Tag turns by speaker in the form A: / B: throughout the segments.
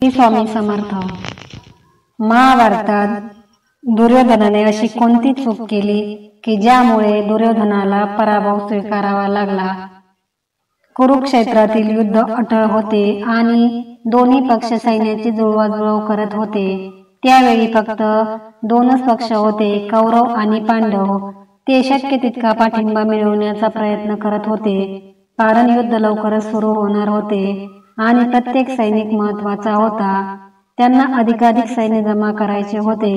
A: श्री स्वामी समर्थ। महाभारतात दुर्योधनाने अशी कोणती चूक केली की ज्यामुळे दुर्योधनाला पराभव स्वीकारावा लागला? कुरुक्षेत्रातील युद्ध अटळ होते आणि दोन्ही पक्ष सैन्याची जुळवाजुळव करत होते। त्यावेळी फक्त दोनच पक्ष होते, कौरव आणि पांडव। ते शक्य तितका पाठिंबा मिळवण्याचा प्रयत्न करत होते, कारण युद्ध लवकरच सुरू होणार होते आणि प्रत्येक सैनिक महत्त्वाचा होता। त्यांना अधिकाधिक सैन्य जमा करायचे होते,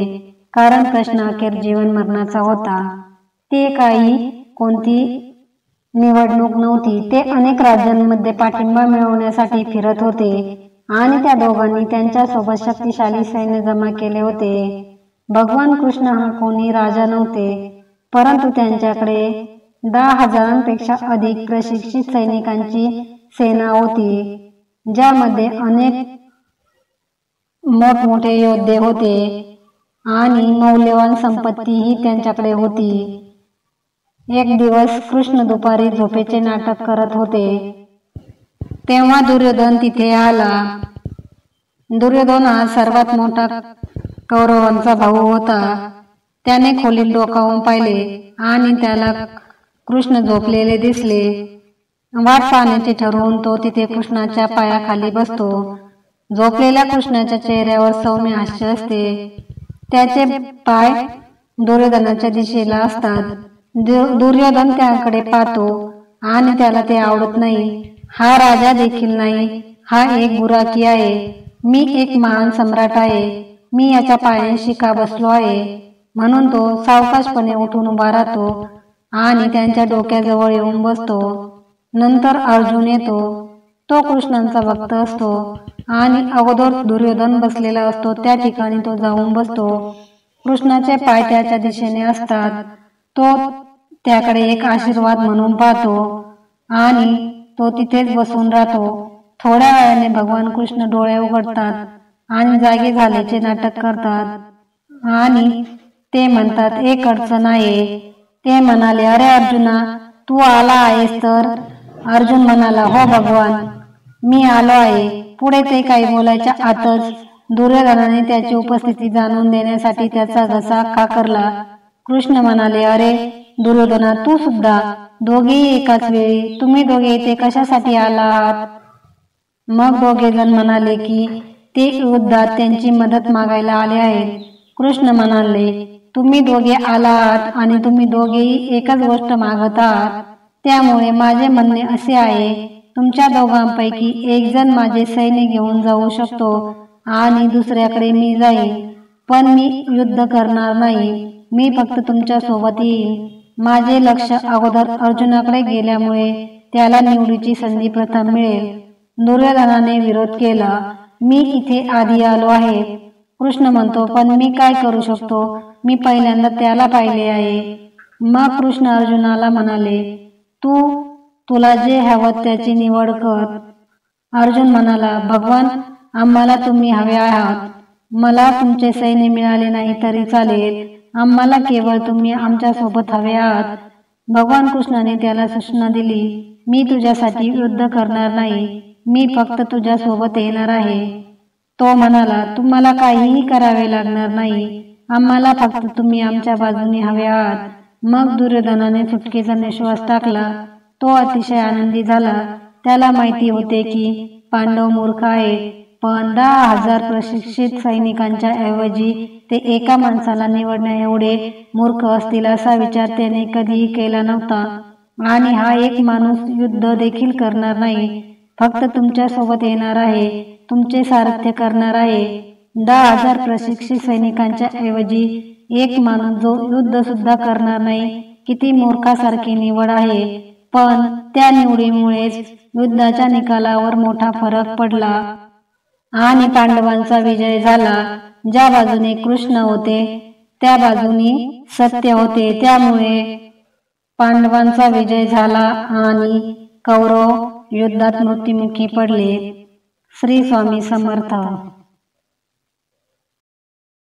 A: कारण प्रश्न अखेर जीवन मरणाचा होता। ते काही कोणती निवडणूक नव्हती, ते अनेक राज्यांमध्ये पाठिंबा मिळवण्यासाठी फिरत होते आणि त्या दोघांनी त्यांच्यासोबत शक्तिशाली सैन्य जमा केले होते। भगवान कृष्ण हा कोणी राजा नव्हते, परंतु त्यांच्याकडे 10,000पेक्षा अधिक प्रशिक्षित सैनिकांची सेना होती, ज्यामध्ये अनेक मोठमोठे योद्धे होते आणि मौल्यवान संपत्तीही त्यांच्याकडे होती। एक दिवस कृष्ण दुपारी झोपेचे नाटक करत होते, तेव्हा दुर्योधन तिथे आला। दुर्योधन हा सर्वात मोठा कौरवांचा भाऊ होता। त्याने खोलीत डोकावून पाहिले आणि त्याला कृष्ण झोपलेले दिसले। वाट पाहण्याचे ठरवून तो तिथे कृष्णाच्या पायाखाली बसतो। झोपलेल्या कृष्णाच्या चेहऱ्यावर सौम्य हास्य असते। त्याचे पाय दुर्योधनाच्या दिशेला असतात। दुर्योधन त्याकडे पाहतो आणि त्याला ते आवडत नाही। हा राजा देखील नाही, हा एक गुराखी आहे। मी एक महान सम्राट आहे, मी याच्या पायांशी का बसलो आहे? म्हणून तो सावकाशपणे उठून उभा राहतो आणि त्यांच्या डोक्याजवळ येऊन बसतो। नंतर अर्जुन येतो। तो कृष्णांचा भक्त असतो आणि अगोदर दुर्योधन बसलेला असतो त्या ठिकाणी तो जाऊन बसतो। कृष्णाचे पाय त्याच्या दिशेने असतात। तो त्याकडे एक आशीर्वाद म्हणून पाहतो आणि तो तिथेच बसून राहतो। थोड्या वेळाने भगवान कृष्ण डोळे उघडतात आणि जागे झाल्याचे नाटक करतात आणि ते म्हणतात, एक अडचण आहे। ते म्हणाले, अरे अर्जुना, तू आला आहेस तर? अर्जुन म्हणाला, हो भगवान, मी आलो आहे। पुढे ते काही बोलायच्या आतच दुर्योधनाने त्याची उपस्थिती जाणून देण्यासाठी त्याचा घसा खाकरला। कृष्ण म्हणाले, अरे दुर्योधना, तू सुद्धा? दोघेही एकाच वेळी? तुम्ही दोघे इथे कशासाठी आला आहात? मग दोघे जण म्हणाले की ते युद्धात त्यांची मदत मागायला आले आहेत। कृष्ण म्हणाले, तुम्ही दोघे आला आहात आणि तुम्ही दोघेही एकच गोष्ट मागत आहात। त्यामुळे माझे म्हणणे असे आहे, तुमच्या दोघांपैकी एक जण माझे सैन्य घेऊन जाऊ शकतो आणि दुसऱ्याकडे मी जाईन, पण मी युद्ध करणार नाही। मी फक्त तुमच्या सोबत येईन। माझे लक्ष अगोदर अर्जुनाकडे गेल्यामुळे त्याला निवडीची संधी प्रथम मिळेल। दुर्योधनाने विरोध केला, मी इथे आधी आलो आहे। कृष्ण म्हणतो, पण मी काय करू शकतो? मी पहिल्यांदा त्याला पाहिले आहे। मग कृष्ण अर्जुनाला म्हणाले, तुला जे हवं त्याची निवड कर। अर्जुन म्हणाला, भगवान, आम्हाला तुम्ही हवे आहात। मला तुमचे सैन्य मिळाले नाही तरी चालेल, आम्हाला केवळ तुम्ही आमच्या सोबत हवे आहात। भगवान कृष्णाने त्याला सूचना दिली, मी तुझ्यासाठी युद्ध करणार नाही, मी फक्त तुझ्या सोबत येणार आहे। तो म्हणाला, तुम्हाला काहीही करावे लागणार नाही, आम्हाला फक्त तुम्ही आमच्या बाजूने हवे आहात। मग दुर्योधनाने सुटकेचा निश्वास टाकला। तो अतिशय आनंदी झाला। त्याला माहिती होते की पांडव मूर्ख आहेत, पण 10,000 प्रशिक्षित सैनिकांच्या ऐवजी ते एका माणसाला निवडण्या एवढे मूर्ख असतील असा विचार त्याने कधीही केला नव्हता। आणि हा एक माणूस युद्ध देखील करणार नाही, फक्त तुमच्या सोबत येणार आहे, तुमचे सारथ्य करणार आहे। 10,000 प्रशिक्षित सैनिकांच्या ऐवजी एक माणूस जो युद्ध सुद्धा करणार नाही, किती मूर्खासारखी निवड आहे। पण त्या निवडीमुळेच युद्धाच्या निकालावर मोठा फरक पडला आणि पांडवांचा विजय झाला। ज्या बाजूने कृष्ण होते त्या बाजूने सत्य होते, त्यामुळे पांडवांचा विजय झाला आणि कौरव युद्धात मृत्युमुखी पडले। श्री स्वामी समर्थ।